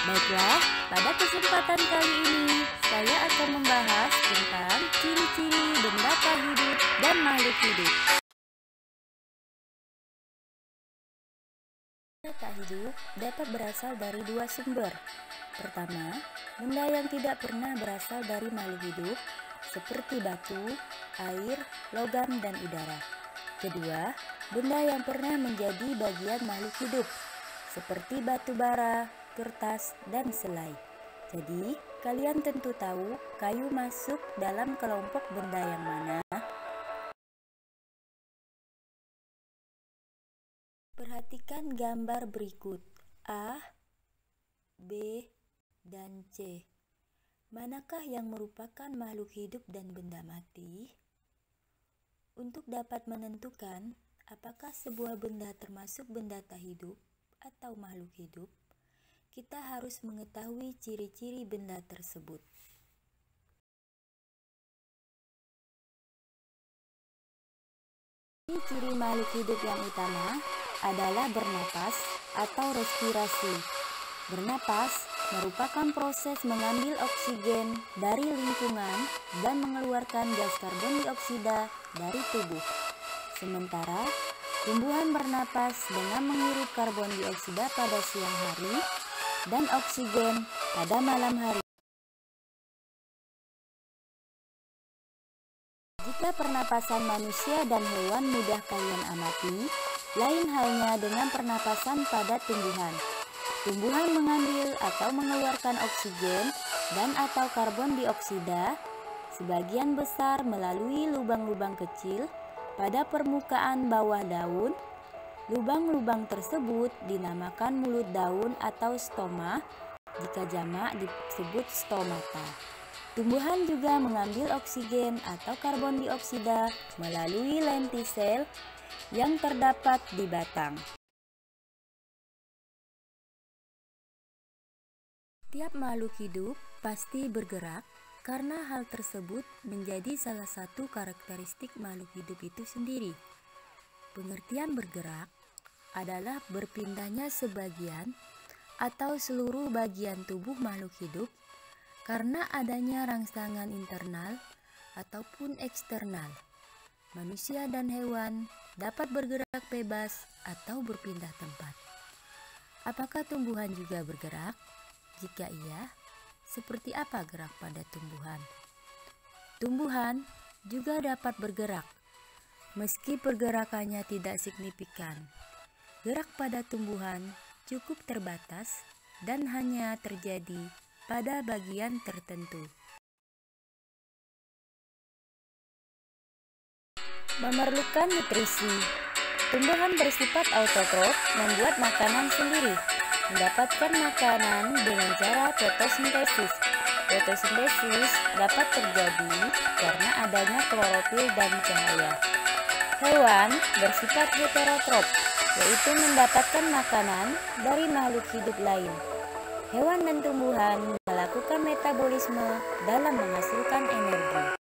Baiklah, pada kesempatan kali ini saya akan membahas tentang ciri-ciri benda tak hidup dan makhluk hidup. Benda tak hidup dapat berasal dari dua sumber. Pertama, benda yang tidak pernah berasal dari makhluk hidup, seperti batu, air, logam, dan udara. Kedua, benda yang pernah menjadi bagian makhluk hidup, seperti batu bara, kertas, dan selai. Jadi, kalian tentu tahu kayu masuk dalam kelompok benda yang mana? Perhatikan gambar berikut A, B, dan C. Manakah yang merupakan makhluk hidup dan benda mati? Untuk dapat menentukan apakah sebuah benda termasuk benda tak hidup atau makhluk hidup, kita harus mengetahui ciri-ciri benda tersebut. Ciri makhluk hidup yang utama adalah bernapas atau respirasi. Bernapas merupakan proses mengambil oksigen dari lingkungan dan mengeluarkan gas karbon dioksida dari tubuh. Sementara, tumbuhan bernapas dengan menghirup karbon dioksida pada siang hari dan oksigen pada malam hari. Jika pernapasan manusia dan hewan mudah kalian amati, lain halnya dengan pernapasan pada tumbuhan. Tumbuhan mengambil atau mengeluarkan oksigen dan atau karbon dioksida sebagian besar melalui lubang-lubang kecil pada permukaan bawah daun. Lubang-lubang tersebut dinamakan mulut daun atau stoma, jika jamak disebut stomata. Tumbuhan juga mengambil oksigen atau karbon dioksida melalui lentisel yang terdapat di batang. Tiap makhluk hidup pasti bergerak karena hal tersebut menjadi salah satu karakteristik makhluk hidup itu sendiri. Pengertian bergerak adalah berpindahnya sebagian atau seluruh bagian tubuh makhluk hidup karena adanya rangsangan internal ataupun eksternal. Manusia dan hewan dapat bergerak bebas atau berpindah tempat. Apakah tumbuhan juga bergerak? Jika iya, seperti apa gerak pada tumbuhan? Tumbuhan juga dapat bergerak, meski pergerakannya tidak signifikan. Gerak pada tumbuhan cukup terbatas dan hanya terjadi pada bagian tertentu. Memerlukan nutrisi. Tumbuhan bersifat autotrof, membuat makanan sendiri. Mendapatkan makanan dengan cara fotosintesis. Fotosintesis dapat terjadi karena adanya klorofil dan cahaya. Hewan bersifat heterotrof, yaitu mendapatkan makanan dari makhluk hidup lain. Hewan dan tumbuhan melakukan metabolisme dalam menghasilkan energi.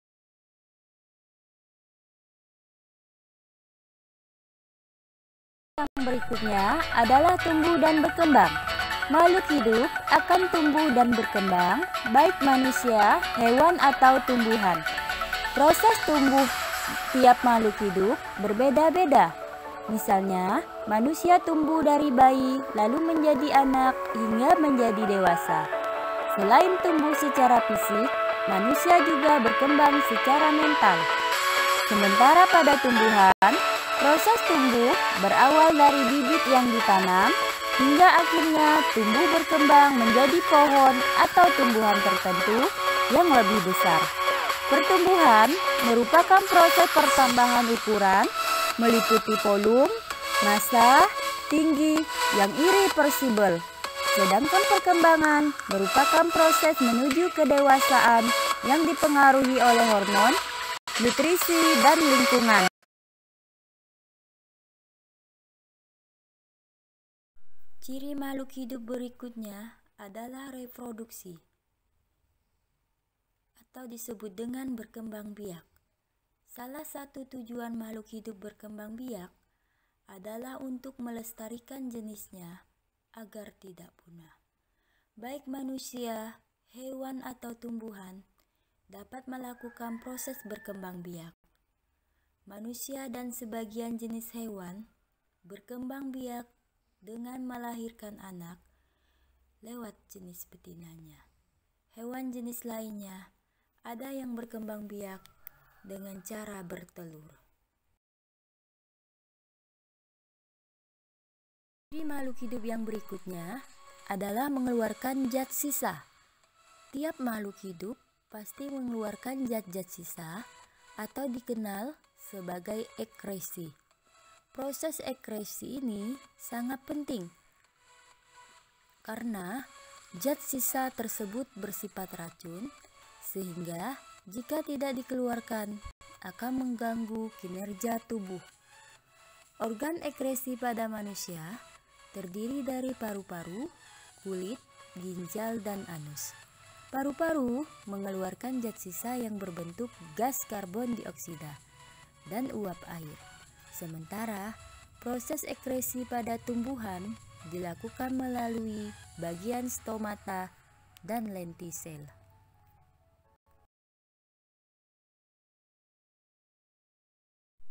Yang berikutnya adalah tumbuh dan berkembang. Makhluk hidup akan tumbuh dan berkembang, baik manusia, hewan, atau tumbuhan. Proses tumbuh tiap makhluk hidup berbeda-beda. Misalnya, manusia tumbuh dari bayi, lalu menjadi anak, hingga menjadi dewasa. Selain tumbuh secara fisik, manusia juga berkembang secara mental. Sementara pada tumbuhan, proses tumbuh berawal dari bibit yang ditanam, hingga akhirnya tumbuh berkembang menjadi pohon atau tumbuhan tertentu yang lebih besar. Pertumbuhan merupakan proses pertambahan ukuran, meliputi volume, massa, tinggi yang irreversible. Sedangkan perkembangan merupakan proses menuju kedewasaan yang dipengaruhi oleh hormon, nutrisi, dan lingkungan. Ciri makhluk hidup berikutnya adalah reproduksi, atau disebut dengan berkembang biak. Salah satu tujuan makhluk hidup berkembang biak adalah untuk melestarikan jenisnya agar tidak punah. baik manusia, hewan, atau tumbuhan, dapat melakukan proses berkembang biak. Manusia dan sebagian jenis hewan berkembang biak dengan melahirkan anak lewat jenis betinanya. Hewan jenis lainnya ada yang berkembang biak dengan cara bertelur. Di makhluk hidup yang berikutnya adalah mengeluarkan zat sisa. Tiap makhluk hidup pasti mengeluarkan zat-zat sisa atau dikenal sebagai ekskresi. Proses ekskresi ini sangat penting karena zat sisa tersebut bersifat racun sehingga jika tidak dikeluarkan akan mengganggu kinerja tubuh. Organ ekskresi pada manusia terdiri dari paru-paru, kulit, ginjal, dan anus. Paru-paru mengeluarkan zat sisa yang berbentuk gas karbon dioksida dan uap air. Sementara proses ekskresi pada tumbuhan dilakukan melalui bagian stomata dan lentisel.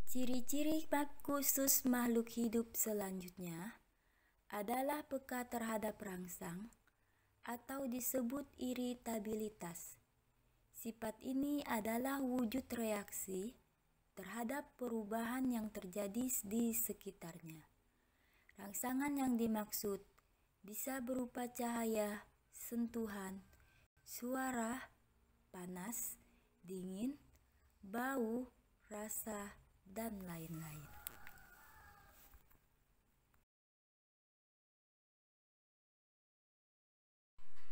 Ciri-ciri khusus makhluk hidup selanjutnya adalah peka terhadap rangsang atau disebut iritabilitas. Sifat ini adalah wujud reaksi terhadap perubahan yang terjadi di sekitarnya. Rangsangan yang dimaksud bisa berupa cahaya, sentuhan, suara, panas, dingin, bau, rasa, dan lain-lain.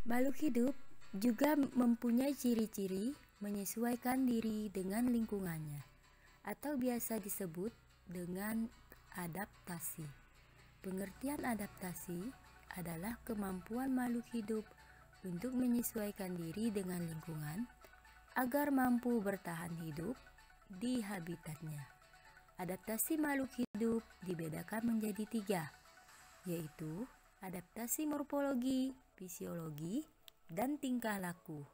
Makhluk hidup juga mempunyai ciri-ciri menyesuaikan diri dengan lingkungannya, atau biasa disebut dengan adaptasi. Pengertian adaptasi adalah kemampuan makhluk hidup untuk menyesuaikan diri dengan lingkungan agar mampu bertahan hidup di habitatnya. Adaptasi makhluk hidup dibedakan menjadi 3, yaitu adaptasi morfologi, fisiologi, dan tingkah laku.